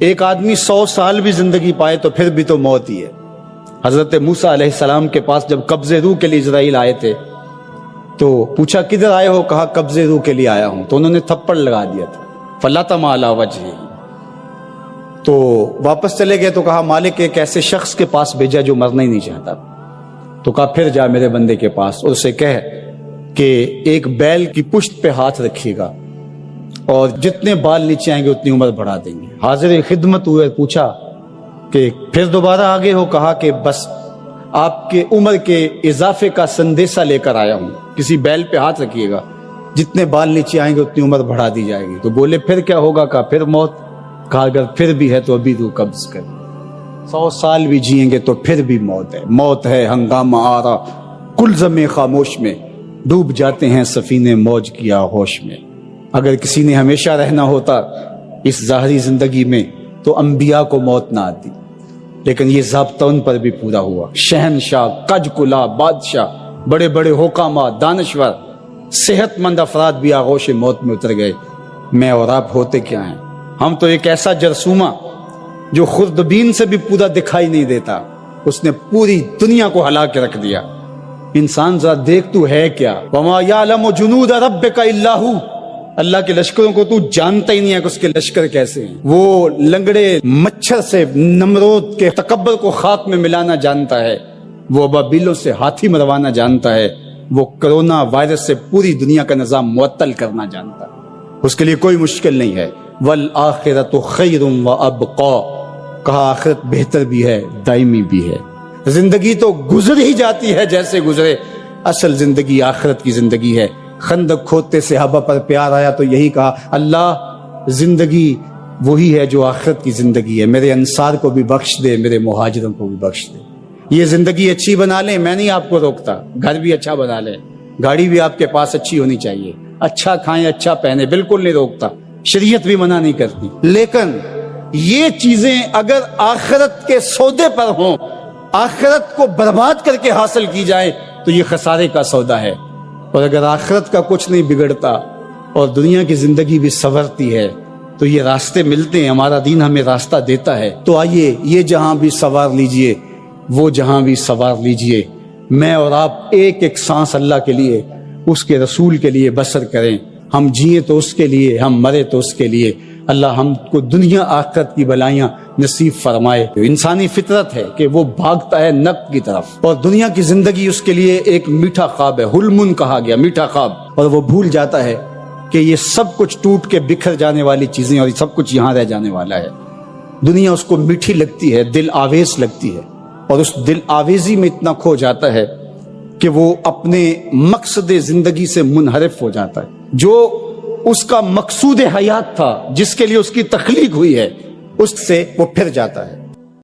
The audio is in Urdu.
ایک آدمی 100 سال بھی زندگی پائے تو پھر بھی تو موت ہی ہے۔ حضرت موسیٰ علیہ السلام کے پاس جب قبض روح کے لیے اسرائیل آئے تھے تو پوچھا کدھر آئے ہو؟ کہا قبض روح کے لیے آیا ہوں۔ تو انہوں نے تھپڑ لگا دیا تھا، فلطم علی وجہہ۔ تو واپس چلے گئے تو کہا مالک ایک ایسے شخص کے پاس بھیجا جو مرنا ہی نہیں چاہتا۔ تو کہا پھر جا میرے بندے کے پاس اور اسے کہہ کہ ایک بیل کی پشت پہ ہاتھ رکھیے گا اور جتنے بال نیچے آئیں گے اتنی عمر بڑھا دیں گے۔ حاضر خدمت ہوئے، پوچھا کہ پھر دوبارہ آگے ہو؟ کہا کہ بس آپ کے عمر کے اضافے کا سندیسہ لے کر آیا ہوں، کسی بیل پہ ہاتھ رکھیے گا، جتنے بال نیچے آئیں گے اتنی عمر بڑھا دی جائے گی۔ تو بولے پھر کیا ہوگا؟ کہا پھر موت۔ کہا اگر پھر بھی ہے تو ابھی روح قبض کر، 100 سال بھی جئیں گے تو پھر بھی موت ہے۔ موت ہے ہنگامہ آرا کلزم خاموش میں، ڈوب جاتے ہیں سفینے موج کیا ہوش میں۔ اگر کسی نے ہمیشہ رہنا ہوتا اس ظاہری زندگی میں تو انبیاء کو موت نہ آتی، لیکن یہ ضابطہ ان پر بھی پورا ہوا۔ شہنشاہ، کج کلا بادشاہ، بڑے بڑے حکامات، دانشور، صحت مند افراد بھی آغوش موت میں اتر گئے۔ میں اور آپ ہوتے کیا ہیں؟ ہم تو ایک ایسا جرثومہ جو خوردبین سے بھی پورا دکھائی نہیں دیتا، اس نے پوری دنیا کو ہلا کے رکھ دیا۔ انسان ذرا دیکھ تو ہے کیا؟ وما یعلم جنود ربک الا ھو، اللہ کے لشکروں کو تو جانتا ہی نہیں ہے کہ اس کے لشکر کیسے ہیں۔ وہ لنگڑے مچھر سے نمرود کے تکبر کو خاک میں ملانا جانتا ہے، وہ ابابیلوں سے ہاتھی مروانا جانتا ہے، وہ کرونا وائرس سے پوری دنیا کا نظام معطل کرنا جانتا ہے۔ اس کے لیے کوئی مشکل نہیں ہے۔ والآخرۃ خیر وابقا، کہا آخرت بہتر بھی ہے، دائمی بھی ہے۔ زندگی تو گزر ہی جاتی ہے جیسے گزرے، اصل زندگی آخرت کی زندگی ہے۔ خندق کھودتے صحابہ پر پیار آیا تو یہی کہا اللہ زندگی وہی ہے جو آخرت کی زندگی ہے، میرے انصار کو بھی بخش دے، میرے مہاجروں کو بھی بخش دے۔ یہ زندگی اچھی بنا لیں، میں نہیں آپ کو روکتا، گھر بھی اچھا بنا لیں، گاڑی بھی آپ کے پاس اچھی ہونی چاہیے، اچھا کھائیں اچھا پہنے، بالکل نہیں روکتا، شریعت بھی منع نہیں کرتی۔ لیکن یہ چیزیں اگر آخرت کے سودے پر ہوں، آخرت کو برباد کر کے حاصل کی جائے تو یہ خسارے کا سودا ہے۔ اور اگر آخرت کا کچھ نہیں بگڑتا اور دنیا کی زندگی بھی سنورتی ہے تو یہ راستے ملتے ہیں، ہمارا دین ہمیں راستہ دیتا ہے۔ تو آئیے یہ جہاں بھی سوار لیجئے، وہ جہاں بھی سوار لیجئے، میں اور آپ ایک ایک سانس اللہ کے لیے، اس کے رسول کے لیے بسر کریں۔ ہم جئیں تو اس کے لیے، ہم مرے تو اس کے لیے۔ اللہ ہم کو دنیا آخرت کی بلائیاں نصیب فرمائے۔ انسانی فطرت ہے کہ وہ بھاگتا ہے نفع کی طرف، اور دنیا کی زندگی اس کے لیے ایک میٹھا خواب ہے، حلم کہا گیا، میٹھا خواب، اور وہ بھول جاتا ہے کہ یہ سب کچھ ٹوٹ کے بکھر جانے والی چیزیں اور یہ سب کچھ یہاں رہ جانے والا ہے۔ دنیا اس کو میٹھی لگتی ہے، دل آویز لگتی ہے، اور اس دل آویزی میں اتنا کھو جاتا ہے کہ وہ اپنے مقصد زندگی سے منحرف ہو جاتا ہے۔ جو اس کا مقصود حیات تھا، جس کے لیے اس کی تخلیق ہوئی ہے، اس سے وہ پھر جاتا ہے۔